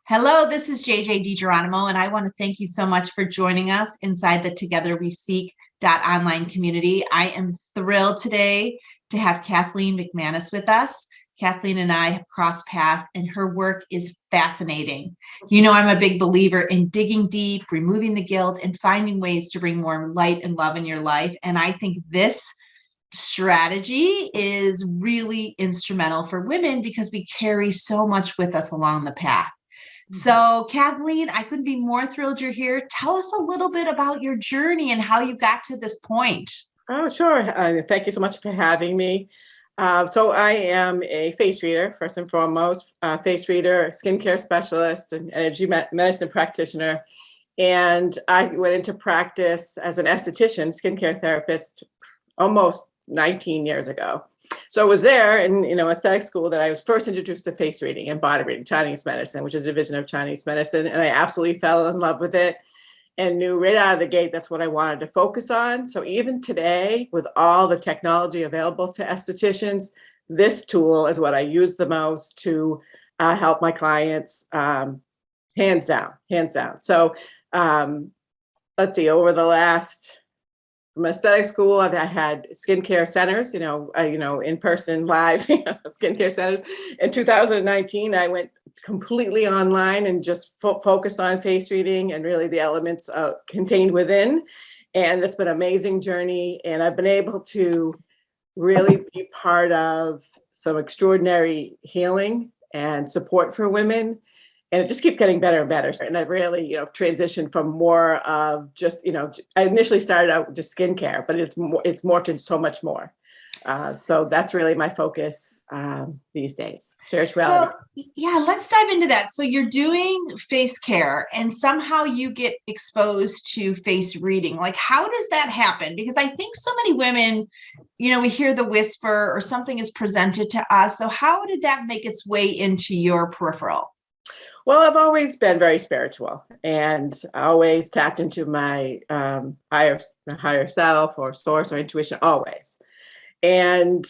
Hello, this is JJ DiGeronimo, and I want to thank you so much for joining us inside the Together We Seek online community. I am thrilled today to have Kathleen McManis with us. Kathleen and I have crossed paths, and her work is fascinating. You know, I'm a big believer in digging deep, removing the guilt, and finding ways to bring more light and love in your life. And I think this strategy is really instrumental for women because we carry so much with us along the path. So, Kathleen, I couldn't be more thrilled you're here. Tell us a little bit about your journey and how you got to this point. Oh, sure. Thank you so much for having me. So I am a face reader, first and foremost, face reader, skincare specialist, and energy medicine practitioner. And I went into practice as an esthetician, skincare therapist, almost 19 years ago. So it was there in aesthetic school that I was first introduced to face reading and body reading, Chinese medicine, which is a division of Chinese medicine. And I absolutely fell in love with it and knew right out of the gate that's what I wanted to focus on. So even today, with all the technology available to estheticians, this tool is what I use the most to help my clients, hands down. So let's see, over the last, from aesthetic school, I had skincare centers, in person, live skincare centers. In 2019, I went completely online and just focused on face reading and really the elements contained within. And it's been an amazing journey. And I've been able to really be part of some extraordinary healing and support for women. And it just keeps getting better and better. And I've really, transitioned from more of just, I initially started out with just skincare, but it's morphed into so much more. So that's really my focus these days, spirituality. So, yeah, let's dive into that. So you're doing face care and somehow you get exposed to face reading. Like, how does that happen? Because I think so many women, we hear the whisper or something is presented to us. So how did that make its way into your peripheral? Well, I've always been very spiritual and always tapped into my higher self or source or intuition, always. And,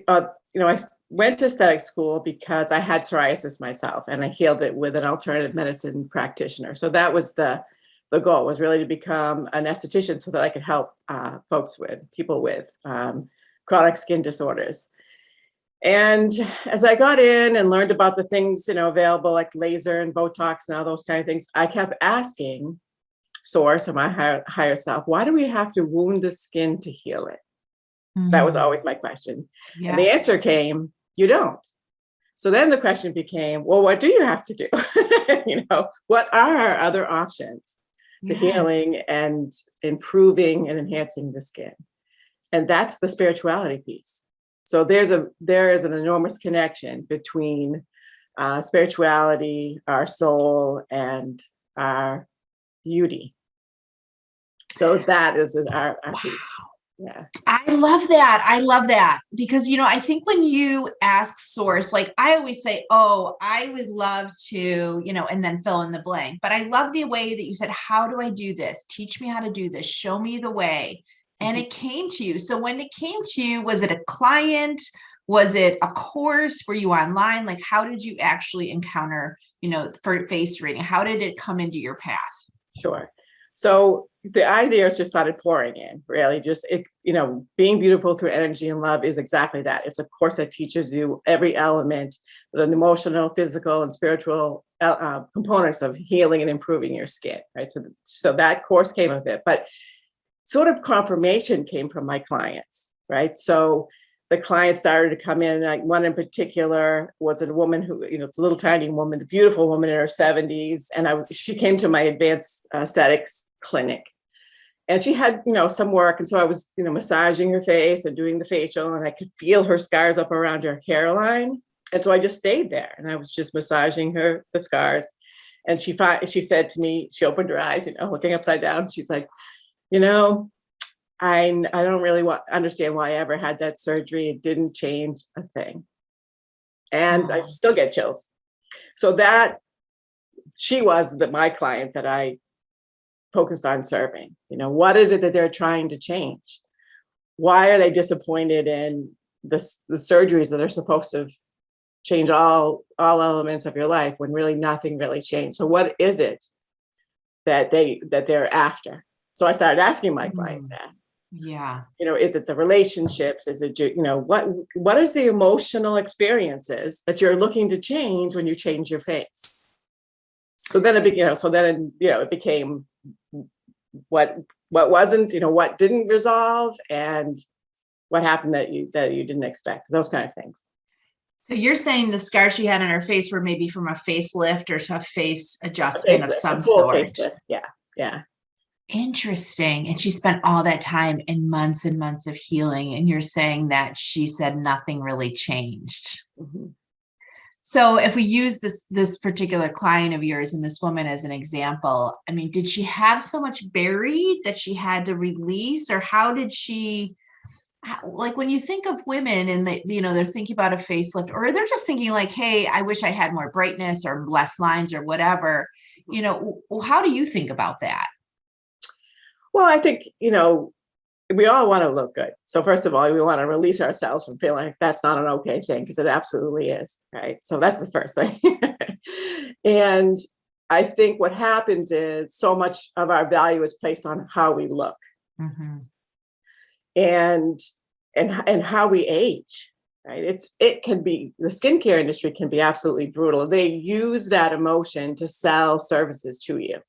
I went to aesthetic school because I had psoriasis myself and I healed it with an alternative medicine practitioner. So that was the goal, was really to become an esthetician so that I could help people with chronic skin disorders. And as I got in and learned about the things, available like laser and Botox and all those kind of things, I kept asking Source or my higher self, why do we have to wound the skin to heal it? That was always my question. Yes. And the answer came, you don't. So then the question became, well, what do you have to do? What are our other options to healing and improving and enhancing the skin? And that's the spirituality piece. So there is an enormous connection between spirituality, our soul, and our beauty. So that is our piece. Yeah. I love that. I love that because, I think when you ask Source, like I always say, oh, I would love to, and then fill in the blank. But I love the way that you said, how do I do this? Teach me how to do this. Show me the way. And it came to you. So when it came to you, was it a client? Was it a course? Were you online? Like, how did you actually encounter, for face reading? How did it come into your path? Sure. So the ideas just started pouring in, really. Just, being beautiful through energy and love is exactly that. It's a course that teaches you every element, the emotional, physical, and spiritual components of healing and improving your skin, right? So that course came with it. But sort of confirmation came from my clients, right? So the clients started to come in, like one in particular was a woman who, it's a little tiny woman, a beautiful woman in her 70s. And she came to my advanced aesthetics clinic and she had, some work. And so I was, massaging her face and doing the facial and I could feel her scars up around her hairline. And so I just stayed there and I was just massaging the scars. And she said to me, she opened her eyes, looking upside down. She's like, I don't really understand why I ever had that surgery. It didn't change a thing. And I still get chills. So that she was my client that I focused on serving. What is it that they're trying to change? Why are they disappointed in the surgeries that are supposed to change all elements of your life when really nothing really changed. So what is it that they're after? So I started asking my clients that. Yeah. Is it the relationships? Is it, what is the emotional experiences that you're looking to change when you change your face? So then it became what wasn't, what didn't resolve, and what happened that you didn't expect, those kind of things. So you're saying the scars she had on her face were maybe from a facelift or a face adjustment of some sort. Facelift. Yeah. Interesting. And she spent all that time and months of healing. And you're saying that she said nothing really changed. Mm-hmm. So if we use this particular client of yours and this woman as an example, I mean, did she have so much buried that she had to release, or how did she, like when you think of women and they're thinking about a facelift, or they're just thinking like, hey, I wish I had more brightness or less lines or whatever, how do you think about that? Well, I think, we all want to look good. So first of all, we want to release ourselves from feeling like that's not an okay thing, because it absolutely is, right? So that's the first thing. And I think what happens is so much of our value is placed on how we look, Mm-hmm. and how we age, right? It can be, the skincare industry can be absolutely brutal. They use that emotion to sell services to you.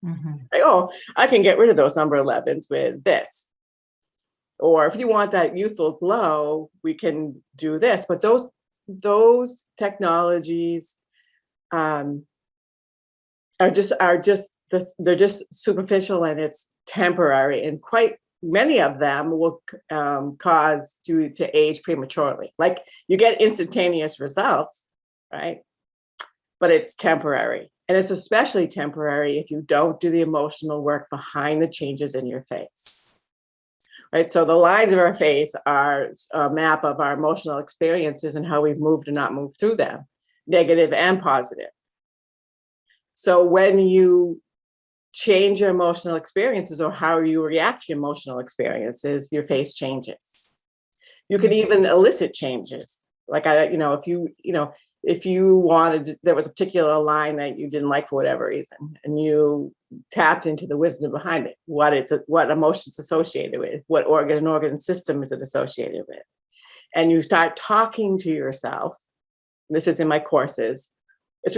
Mm-hmm. Like, oh, I can get rid of those number 11s with this. Or if you want that youthful glow, we can do this. But those technologies are just this, they're just superficial, and it's temporary, and quite many of them will cause you to age prematurely. Like, you get instantaneous results, right? But it's temporary. And it's especially temporary if you don't do the emotional work behind the changes in your face, right? So the lines of our face are a map of our emotional experiences and how we've moved or not moved through them, negative and positive. So when you change your emotional experiences, or how you react to emotional experiences, your face changes. You can even elicit changes. Like, if you wanted, there was a particular line that you didn't like for whatever reason, and you tapped into the wisdom behind it, what emotions associated with, what organ system is it associated with, and you start talking to yourself. This is in my courses. It's,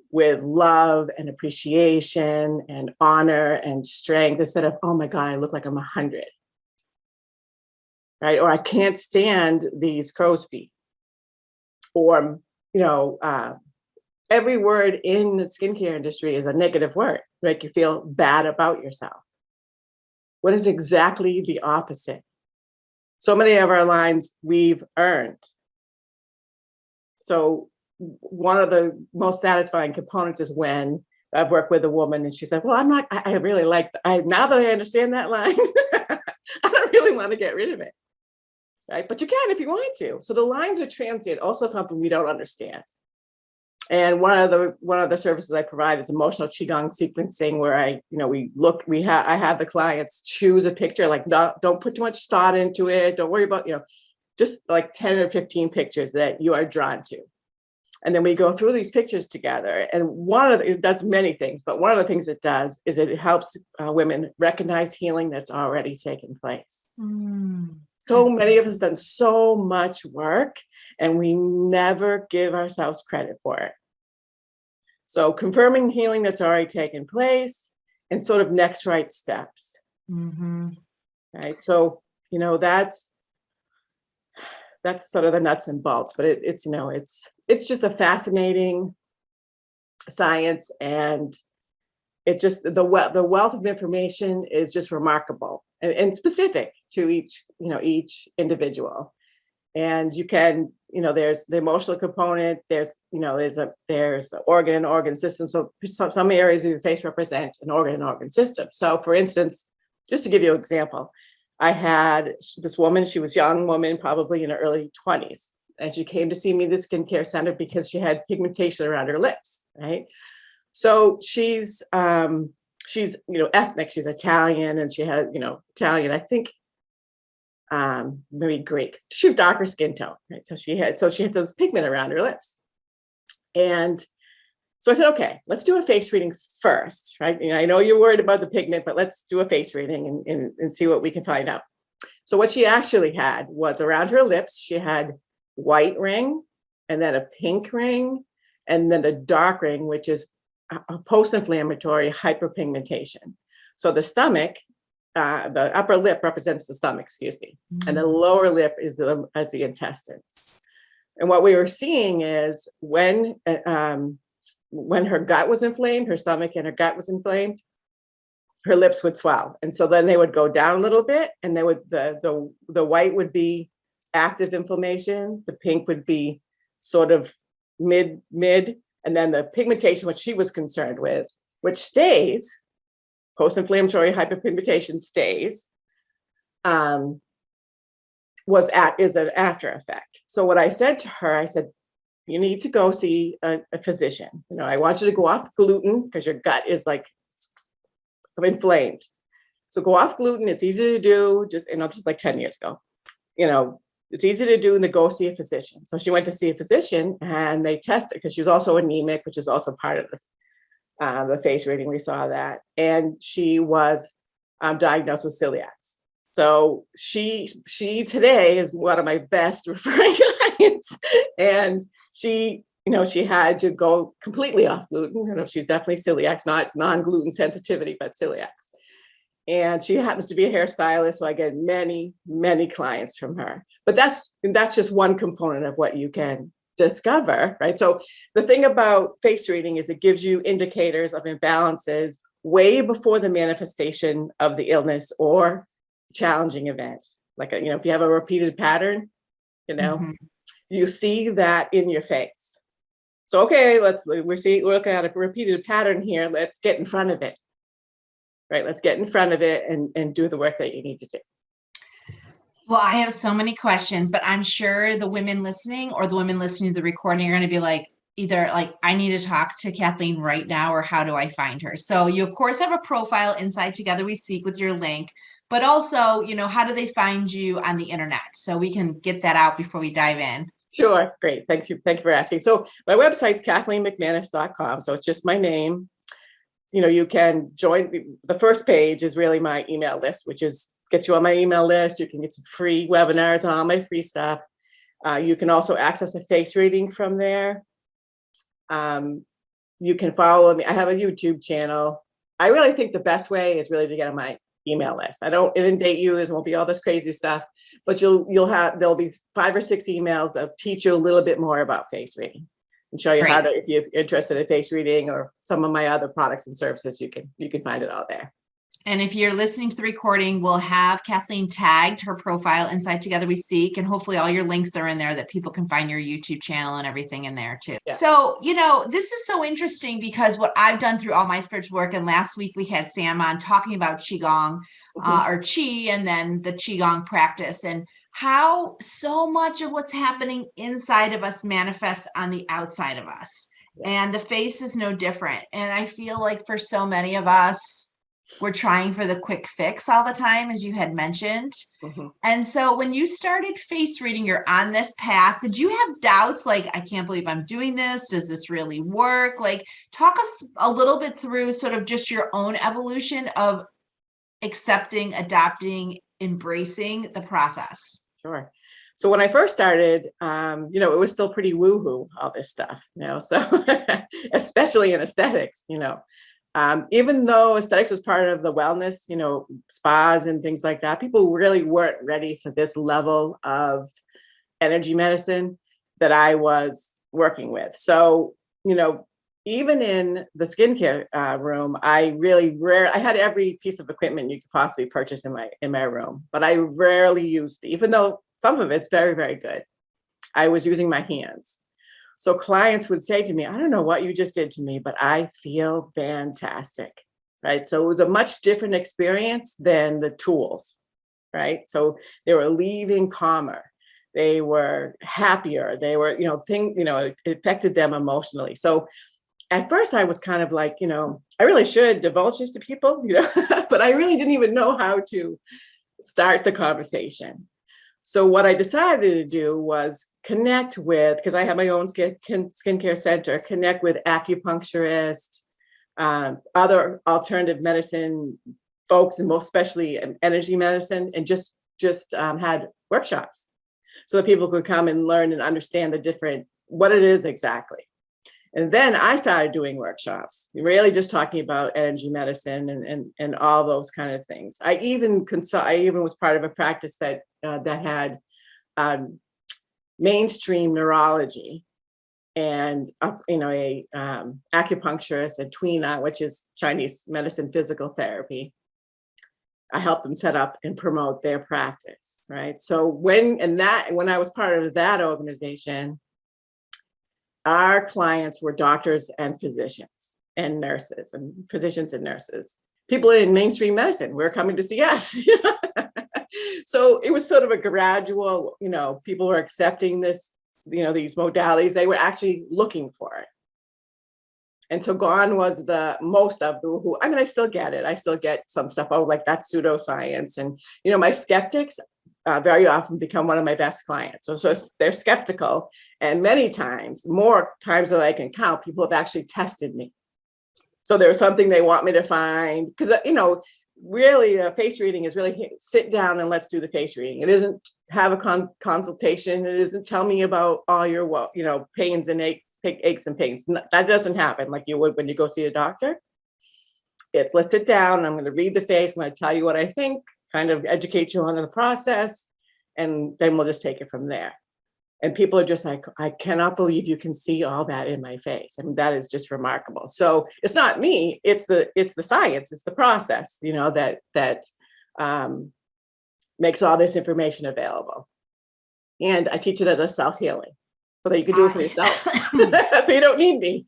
with love and appreciation and honor and strength, instead of, oh my God, I look like I'm 100, right? Or I can't stand these crow's feet. Or, every word in the skincare industry is a negative word, make you feel bad about yourself. What is exactly the opposite? So many of our lines we've earned. So one of the most satisfying components is when I've worked with a woman and she said, well, I really like, now that I understand that line, I don't really want to get rid of it. Right? But you can if you want to. So the lines are transient, also something we don't understand. And one of the services I provide is emotional qigong sequencing, where I have the clients choose a picture, like don't put too much thought into it. Don't worry about, just like 10 or 15 pictures that you are drawn to. And then we go through these pictures together. And that's many things, but one of the things it does is it helps women recognize healing that's already taken place. So many of us done so much work, and we never give ourselves credit for it. So confirming healing that's already taken place, and sort of next right steps. Mm-hmm. Right. So, that's sort of the nuts and bolts, but it's just a fascinating science, and it just, the wealth of information is just remarkable and specific to each individual. And you can, there's the emotional component, there's the organ system. So some areas of your face represent an organ system. So for instance, just to give you an example, I had this woman, she was a young woman, probably in her early 20s. And she came to see me at the skincare center because she had pigmentation around her lips, right? So she's ethnic, she's Italian, and she had, Italian, I think maybe Greek. She was darker skin tone, right? So she had some pigment around her lips. And so I said, okay, let's do a face reading first, right? I know you're worried about the pigment, but let's do a face reading and see what we can find out. So what she actually had was around her lips, she had white ring, and then a pink ring, and then a dark ring, which is a post-inflammatory hyperpigmentation. So the stomach, the upper lip represents the stomach, excuse me, and the lower lip is the intestines. And what we were seeing is when her gut was inflamed, her stomach and her gut was inflamed, her lips would swell. And so then they would go down a little bit, and they would the white would be active inflammation, the pink would be sort of mid, and then the pigmentation, which she was concerned with, which stays, post-inflammatory hyperpigmentation stays, is an after effect. So what I said to her, I said, you need to go see a physician. I want you to go off gluten because your gut is like inflamed. So go off gluten. It's easy to do. Just like 10 years ago. It's easy to do, and to go see a physician. So she went to see a physician, and they tested because she was also anemic, which is also part of the face reading. We saw that, and she was diagnosed with celiac. So she today is one of my best referring clients, and she had to go completely off gluten. She's definitely celiac, not non-gluten sensitivity, but celiac. And she happens to be a hairstylist, so I get many, many clients from her. But that's just one component of what you can discover, right? So the thing about face reading is it gives you indicators of imbalances way before the manifestation of the illness or challenging event. Like, if you have a repeated pattern, you see that in your face. So, okay, we're looking at a repeated pattern here. Let's get in front of it. Right, let's get in front of it and do the work that you need to do. Well, I have so many questions, but I'm sure the women listening or the women listening to the recording are going to be like, either like, I need to talk to Kathleen right now, or how do I find her? So you, of course, have a profile inside Together We Seek with your link, but also, how do they find you on the internet? So we can get that out before we dive in. Sure, great. Thank you for asking. So my website's KathleenMcManis.com. So it's just my name. You can join. The first page is really my email list, which gets you on my email list. You can get some free webinars on all my free stuff. You can also access a face reading from there. You can follow me. I have a YouTube channel. I really think the best way is really to get on my email list. I don't inundate you. There won't be all this crazy stuff, but there'll be 5 or 6 emails that teach you a little bit more about face reading and show you how to, if you're interested in face reading or some of my other products and services, you can find it all there. And if you're listening to the recording, we'll have Kathleen tagged her profile inside Together We Seek, and hopefully all your links are in there that people can find your YouTube channel and everything in there too. Yeah. So, this is so interesting because what I've done through all my spiritual work, and last week we had Sam on talking about Qigong or Qi, and then the Qigong practice, and how so much of what's happening inside of us manifests on the outside of us. Yeah. And the face is no different. And I feel like for so many of us, we're trying for the quick fix all the time, as you had mentioned. And so when you started face reading, you're on this path. Did you have doubts? Like, I can't believe I'm doing this. Does this really work? Like, talk us a little bit through sort of just your own evolution of accepting, adopting, embracing the process. Sure. So when I first started, it was still pretty woo-hoo, all this stuff, so especially in aesthetics, even though aesthetics was part of the wellness, spas and things like that, people really weren't ready for this level of energy medicine that I was working with. So, even in the skincare room, I had every piece of equipment you could possibly purchase in my room, but I rarely used it, even though some of it's very, very good. I was using my hands. So clients would say to me, I don't know what you just did to me, but I feel fantastic, right? So it was a much different experience than the tools, right? So they were leaving calmer. They were happier. They were, it affected them emotionally. So at first I was kind of like, I really should divulge this to people, but I really didn't even know how to start the conversation. So what I decided to do was connect with, because I have my own skincare center, connect with acupuncturists, other alternative medicine folks, and most especially energy medicine, and just had workshops so that people could come and learn and understand the different, what it is exactly. And then I started doing workshops, really just talking about energy medicine and all those kind of things. I even was part of a practice that had mainstream neurology, and a acupuncturist, and Tuina, which is Chinese medicine physical therapy. I helped them set up and promote their practice, right? So when I was part of that organization, our clients were doctors and physicians and nurses, and physicians and nurses. People in mainstream medicine were coming to see us. So it was sort of a gradual, people were accepting this, these modalities. They were actually looking for it. And so gone was the most of the who, I still get it. I still get some stuff, like that's pseudoscience. And, my skeptics very often become one of my best clients. So they're skeptical. And many times, more times than I can count, people have actually tested me. So there's something they want me to find, because, really face reading is really sit down and let's do the face reading. It isn't have a consultation. It isn't tell me about all your, pains and aches and pains. That doesn't happen like you would when you go see a doctor. It's let's sit down. I'm going to read the face. I'm going to tell you what I think, kind of educate you on the process, and then we'll just take it from there. And people are just like, I cannot believe you can see all that in my face. That is just remarkable. So it's not me, it's the science, it's the process, that makes all this information available. And I teach it as a self-healing, so that you can do it for yourself. So you don't need me.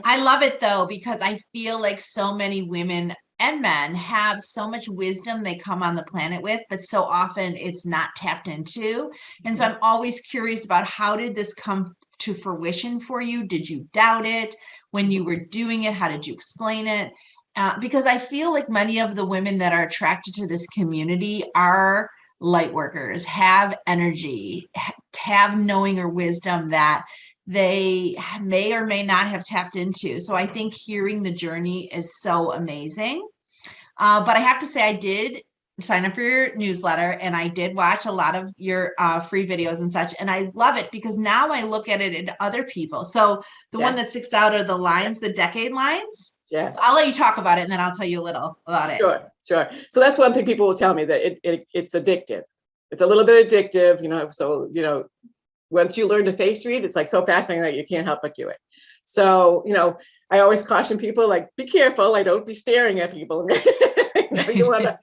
I love it though, because I feel like so many women and men have so much wisdom they come on the planet with, but so often it's not tapped into. And so I'm always curious about, how did this come to fruition for you? Did you doubt it when you were doing it? How did you explain it? Because I feel like many of the women that are attracted to this community are light workers, have energy, have knowing or wisdom that they may or may not have tapped into. So I think hearing the journey is so amazing. But I have to say, I did sign up for your newsletter, and I did watch a lot of your free videos and such. And I love it because now I look at it in other people. So the one that sticks out are the lines, the decade lines. Yes. So I'll let you talk about it, and then I'll tell you a little about it. Sure. So that's one thing people will tell me, that it's addictive. It's a little bit addictive, so, once you learn to face read, it's like so fascinating that you can't help but do it. So, I always caution people, like, be careful. Don't be staring at people. You want to,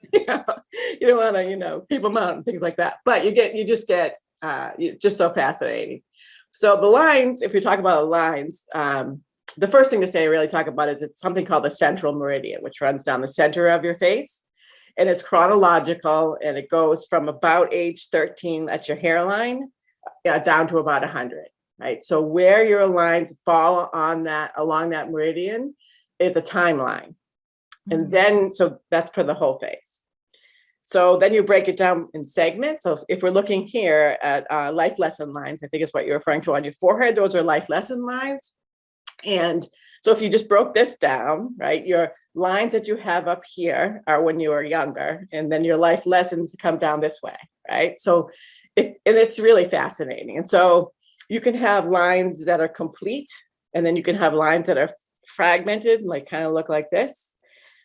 people mount and things like that. But it's just so fascinating. So the lines, if we talk about the lines, the first thing to say, I really talk about, is it's something called the central meridian, which runs down the center of your face. And it's chronological, and it goes from about age 13 at your hairline down to about 100, right? So where your lines fall along that meridian is a timeline. And then, so that's for the whole face. So then you break it down in segments. So if we're looking here at life lesson lines, I think is what you're referring to on your forehead, those are life lesson lines. And so if you just broke this down, right, your lines that you have up here are when you were younger, and then your life lessons come down this way, right? So it's really fascinating. And so you can have lines that are complete, and then you can have lines that are fragmented, like kind of look like this.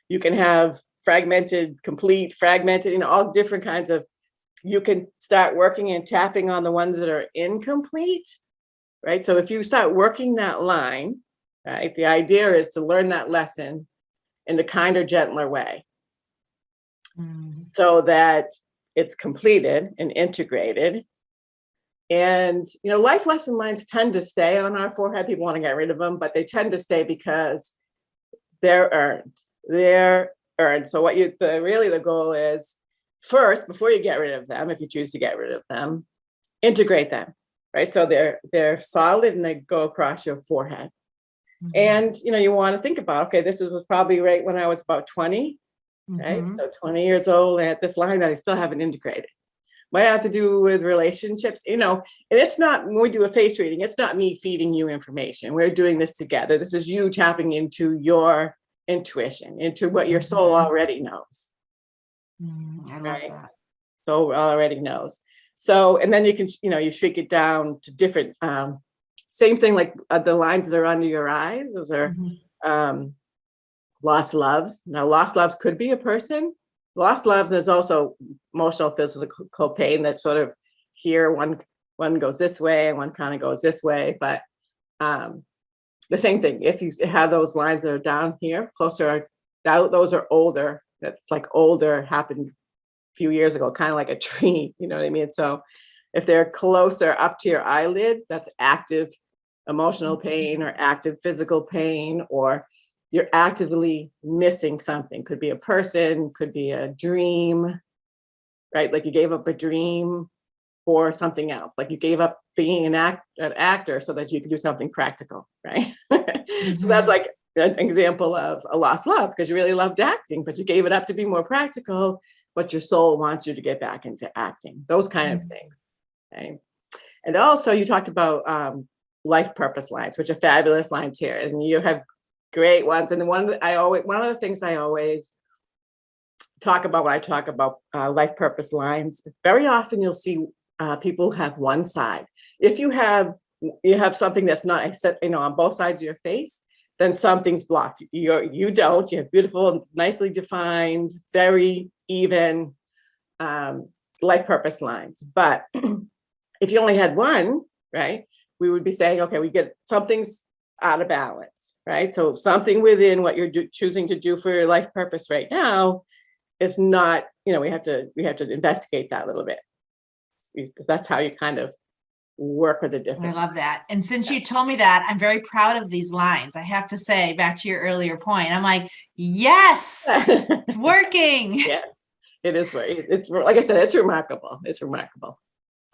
You can have fragmented, complete, fragmented, all different kinds of, you can start working and tapping on the ones that are incomplete, right? So if you start working that line, right, the idea is to learn that lesson in a kinder, gentler way, so that it's completed and integrated. And, life lesson lines tend to stay on our forehead. People want to get rid of them, but they tend to stay because they're earned. So what the goal is, first, before you get rid of them, if you choose to get rid of them, integrate them, right? So they're solid and they go across your forehead. And, you want to think about, okay, this was probably right when I was about 20, right? So 20 years old, I had this line that I still haven't integrated. might have to do with relationships, and it's not, when we do a face reading, it's not me feeding you information. We're doing this together. This is you tapping into your intuition, into what your soul already knows. I love Right? that. Soul already knows. So, and then you can, you shrink it down to different, same thing, like the lines that are under your eyes. Those are lost loves. Now, lost loves could be a person. Lost loves is also emotional, physical pain that sort of here, one goes this way and one kind of goes this way. But the same thing, if you have those lines that are down here, closer, those are older. That's like older, happened a few years ago, kind of like a tree, you know what I mean? So if they're closer up to your eyelid, that's active emotional pain or active physical pain, or you're actively missing something. Could be a person, could be a dream, right? Like you gave up a dream for something else. Like you gave up being an actor so that you could do something practical, right? So that's like an example of a lost love, because you really loved acting, but you gave it up to be more practical, but your soul wants you to get back into acting. Those kind of things, okay? And also you talked about life purpose lines, which are fabulous lines here. And you have great ones. And one of the things I always talk about when I talk about life purpose lines, very often you'll see people have one side. If you have something that's not, on both sides of your face, then something's blocked. You don't. You have beautiful, nicely defined, very even life purpose lines. But if you only had one, right, we would be saying, okay, we get something's out of balance, right? So something within what you're choosing to do for your life purpose right now is not, we have to investigate that a little bit, because that's how you kind of work with the different. I love that. And since you told me that, I'm very proud of these lines. I have to say, back to your earlier point, I'm like, yes, it's working. Yes, it is. It's like I said, it's remarkable. It's remarkable.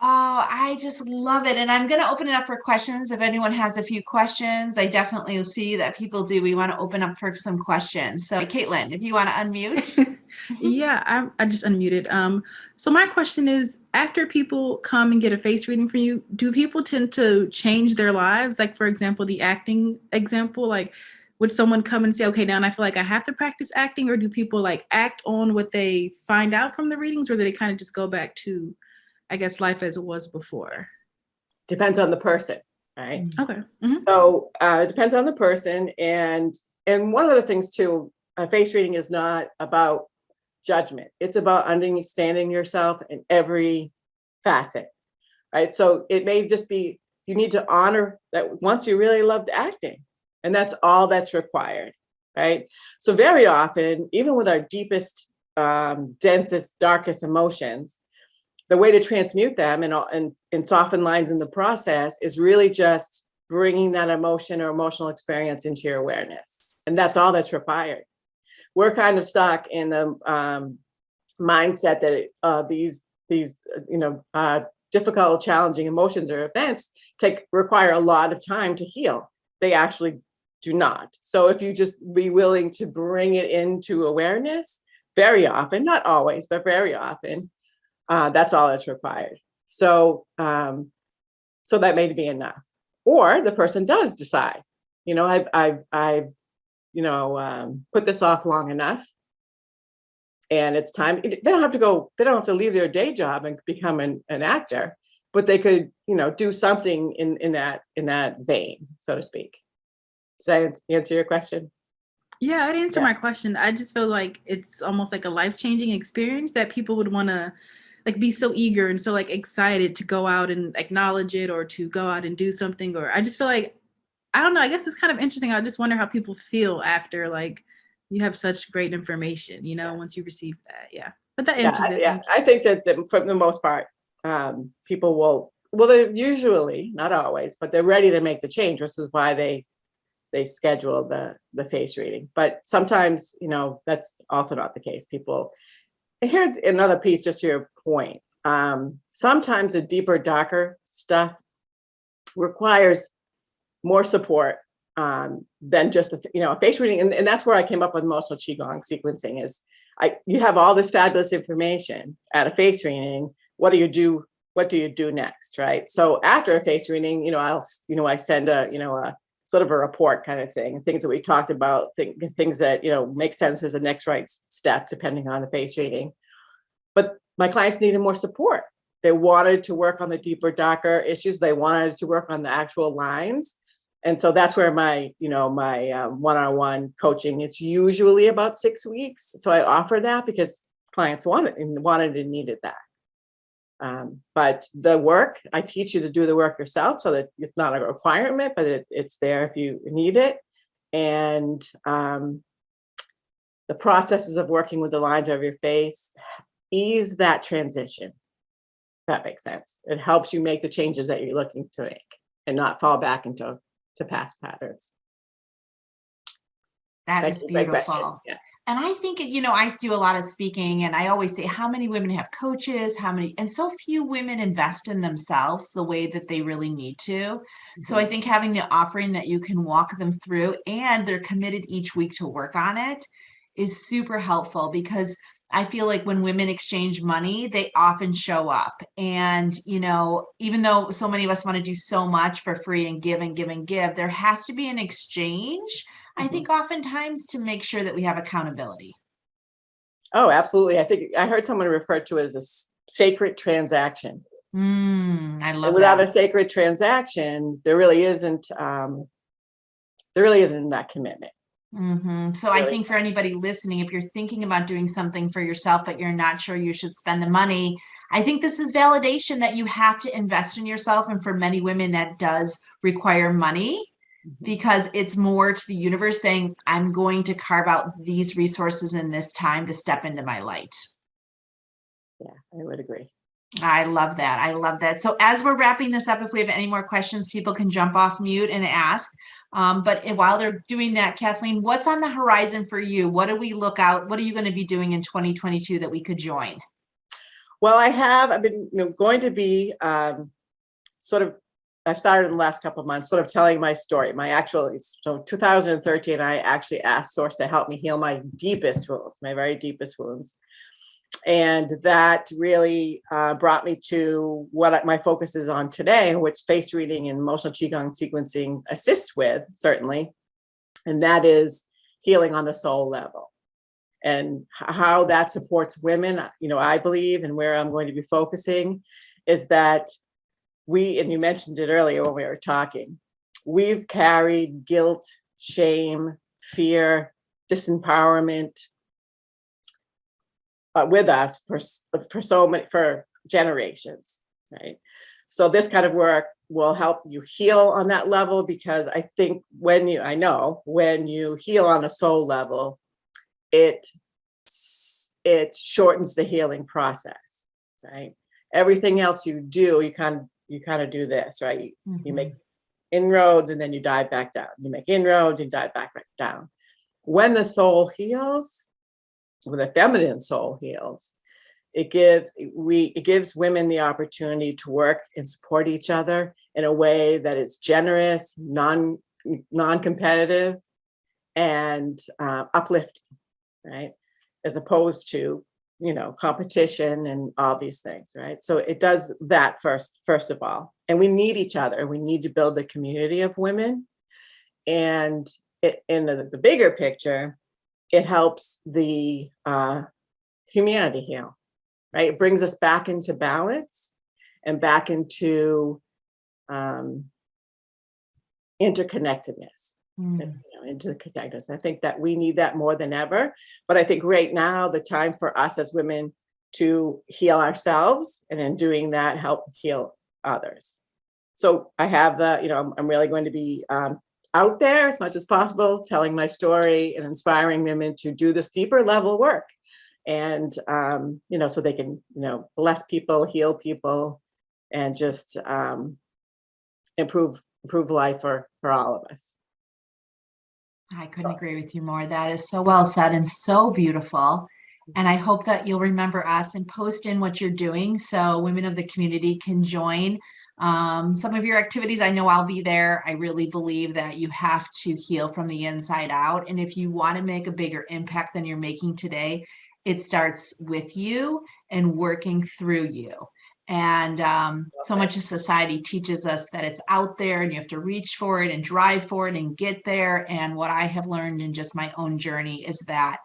Oh, I just love it. And I'm going to open it up for questions. If anyone has a few questions, I definitely see that people do. We want to open up for some questions. So Caitlin, if you want to unmute. Yeah, I just unmuted. So my question is, after people come and get a face reading from you, do people tend to change their lives? Like, for example, the acting example, like, would someone come and say, okay, now I feel like I have to practice acting, or do people like act on what they find out from the readings, or do they kind of just go back to, I guess, life as it was before? Depends on the person, right? Okay. So it depends on the person. And one of the things too, a face reading is not about judgment. It's about understanding yourself in every facet, right? So it may just be, you need to honor that once you really loved acting, and that's all that's required, right? So very often, even with our deepest, densest, darkest emotions, the way to transmute them and soften lines in the process is really just bringing that emotion or emotional experience into your awareness. And that's all that's required. We're kind of stuck in the mindset that these difficult, challenging emotions or events require a lot of time to heal. They actually do not. So if you just be willing to bring it into awareness, very often, not always, but very often, that's all that's required. So so that may be enough. Or the person does decide, I've put this off long enough, and it's time. They don't have to leave their day job and become an actor, but they could, do something in that vein, so to speak. Does that answer your question? Yeah, it answered my question. I just feel like it's almost like a life-changing experience that people would want to like be so eager and so like excited to go out and acknowledge it, or to go out and do something. Or I just feel like, I don't know, I guess it's kind of interesting. I just wonder how people feel after like you have such great information, once you receive that. Yeah. But that answers it. Yeah. I think that for the most part, people they're usually, not always, but they're ready to make the change, which is why they schedule the face reading. But sometimes, that's also not the case. And here's another piece, just to your point. Sometimes the deeper, darker stuff requires more support than just a face reading. And that's where I came up with emotional qigong sequencing. Is you have all this fabulous information at a face reading what do you do? What do you do next, right? So after a face reading, I send a sort of a report kind of thing, things that we talked about, things that, make sense as the next right step, depending on the face reading. But my clients needed more support. They wanted to work on the deeper, darker issues. They wanted to work on the actual lines. And so that's where my one-on-one coaching, it's usually about 6 weeks. So I offer that because clients wanted and needed that. But the work, I teach you to do the work yourself, so that it's not a requirement, but it's there if you need it. And the processes of working with the lines of your face ease that transition. If that makes sense. It helps you make the changes that you're looking to make and not fall back into past patterns. That is beautiful. Yeah. And I think, I do a lot of speaking, and I always say, how many women have coaches? And so few women invest in themselves the way that they really need to. Mm-hmm. So I think having the offering that you can walk them through and they're committed each week to work on it is super helpful, because I feel like when women exchange money, they often show up. And, even though so many of us want to do so much for free and give and give and give, there has to be an exchange. I think oftentimes to make sure that we have accountability. Oh, absolutely. I think I heard someone refer to it as a sacred transaction. I love without that. a sacred transaction, there really isn't that commitment. Mm-hmm. So really, I think for anybody listening, if you're thinking about doing something for yourself, but you're not sure you should spend the money, I think this is validation that you have to invest in yourself. And for many women, that does require money, because it's more to the universe saying, I'm going to carve out these resources in this time to step into my light. Yeah, I would agree. I love that. I love that. So as we're wrapping this up, if we have any more questions, people can jump off mute and ask. But while they're doing that, Kathleen, what's on the horizon for you? What do we look out? What are you going to be doing in 2022 that we could join? Well, I've been going to be I've started in the last couple of months, sort of telling my story. So 2013, I actually asked Source to help me heal my deepest wounds, my very deepest wounds. And that really brought me to what my focus is on today, which face reading and emotional Qigong sequencing assists with, certainly. And that is healing on the soul level. And how that supports women, I believe, and where I'm going to be focusing is that and you mentioned it earlier when we were talking, we've carried guilt, shame, fear, disempowerment with us for generations, right? So this kind of work will help you heal on that level, because I think when you heal on a soul level, it shortens the healing process, right? Everything else you do, you kind of do this, right? You make inroads and then you dive back down. You make inroads and dive back down. When the soul heals, when the feminine soul heals, it gives women the opportunity to work and support each other in a way that is generous, non-competitive, and uplifting, right? As opposed to competition and all these things, right? So it does that first of all. And we need each other. We need to build a community of women. And in the bigger picture, it helps the humanity heal, right? It brings us back into balance and back into interconnectedness. Interconnectedness. I think that we need that more than ever. But I think right now, the time for us as women to heal ourselves, and in doing that, help heal others. So I have I'm really going to be out there as much as possible, telling my story and inspiring women to do this deeper level work. And, so they can, bless people, heal people, and just improve life for all of us. I couldn't agree with you more. That is so well said and so beautiful. And I hope that you'll remember us and post in what you're doing so women of the community can join some of your activities. I know I'll be there. I really believe that you have to heal from the inside out. And if you want to make a bigger impact than you're making today, it starts with you and working through you. And so much of society teaches us that it's out there and you have to reach for it and drive for it and get there. And what I have learned in just my own journey is that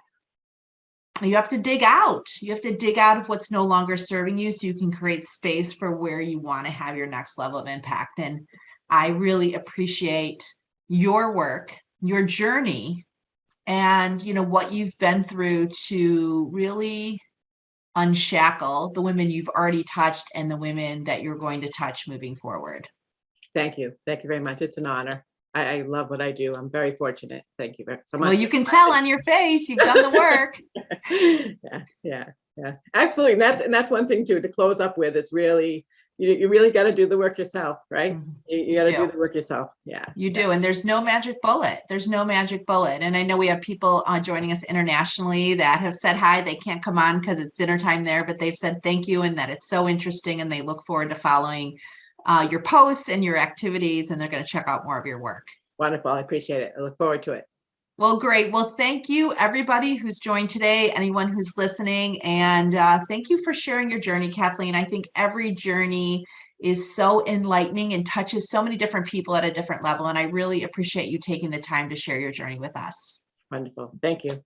you have to dig out. You have to dig out of what's no longer serving you so you can create space for where you want to have your next level of impact. And I really appreciate your work, your journey, and what you've been through to really unshackle the women you've already touched and the women that you're going to touch moving forward. Thank you. Thank you very much. It's an honor. I love what I do. I'm very fortunate. Thank you so much. Well, you can tell on your face you've done the work. Yeah. Absolutely. And that's one thing too, to close up with. It's really, you really got to do the work yourself, right? Mhm. You got to do the work yourself. Yeah. You do. And there's no magic bullet. There's no magic bullet. And I know we have people joining us internationally that have said hi. They can't come on because it's dinner time there, but they've said thank you and that it's so interesting and they look forward to following your posts and your activities, and they're going to check out more of your work. Wonderful. I appreciate it. I look forward to it. Well, great. Well, thank you, everybody who's joined today, anyone who's listening, and thank you for sharing your journey, Kathleen. I think every journey is so enlightening and touches so many different people at a different level, and I really appreciate you taking the time to share your journey with us. Wonderful. Thank you.